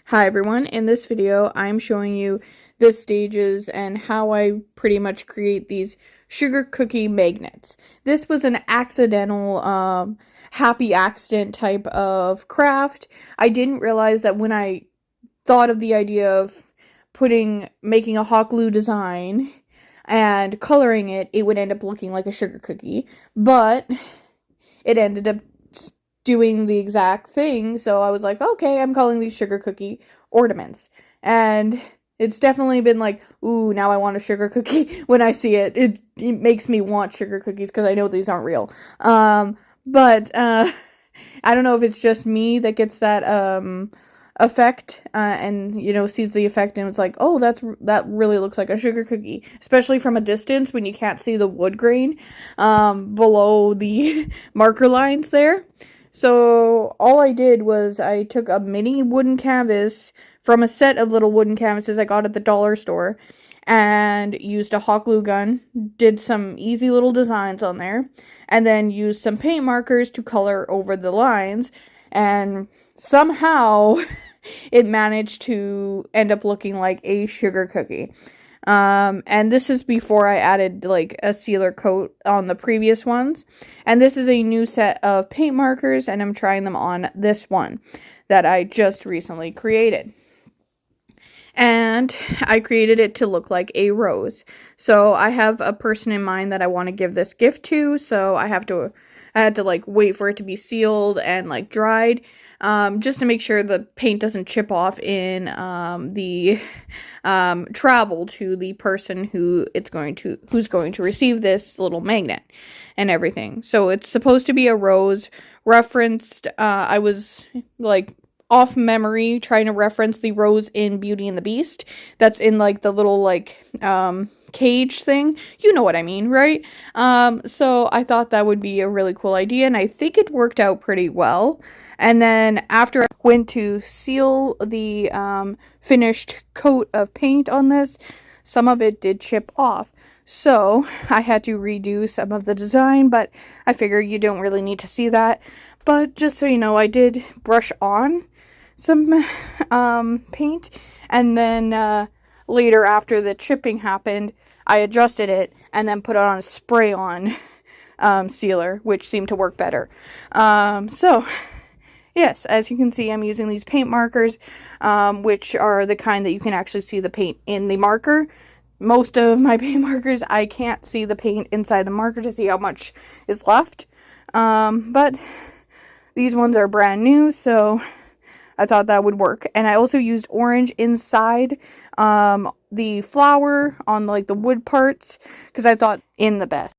Hi everyone, in this video I'm showing you the stages and how I pretty much create these sugar cookie magnets. This was an accidental, happy accident type of craft. I didn't realize that when I thought of the idea of making a hot glue design and coloring it, it would end up looking like a sugar cookie, but it ended up doing the exact thing. So I was like, okay, I'm calling these sugar cookie ornaments. And it's definitely been like, ooh, now I want a sugar cookie when I see it. It makes me want sugar cookies because I know these aren't real. But I don't know if it's just me that gets that effect and sees the effect and it's like, oh, that really looks like a sugar cookie, especially from a distance when you can't see the wood grain below the marker lines there. So all I did was I took a mini wooden canvas from a set of little wooden canvases I got at the dollar store and used a hot glue gun, did some easy little designs on there, and then used some paint markers to color over the lines, and somehow it managed to end up looking like a sugar cookie. And this is before I added like a sealer coat on the previous ones. And this is a new set of paint markers and I'm trying them on this one that I just recently created. And I created it to look like a rose. So I have a person in mind that I want to give this gift to, so I had to like wait for it to be sealed and like dried. Just to make sure the paint doesn't chip off in the travel to the person who's going to receive this little magnet and everything. So it's supposed to be a rose referenced. I was like off memory trying to reference the rose in Beauty and the Beast. That's in like the little like cage thing. You know what I mean, right? So I thought that would be a really cool idea and I think it worked out pretty well. And then after I went to seal the finished coat of paint on this, some of it did chip off. So I had to redo some of the design, but I figure you don't really need to see that. But just so you know, I did brush on some paint, and then later after the chipping happened, I adjusted it and then put it on a spray-on sealer, which seemed to work better. Yes, as you can see, I'm using these paint markers, which are the kind that you can actually see the paint in the marker. Most of my paint markers, I can't see the paint inside the marker to see how much is left. But these ones are brand new, so I thought that would work. And I also used orange inside the flower on like the wood parts, because I thought in the best.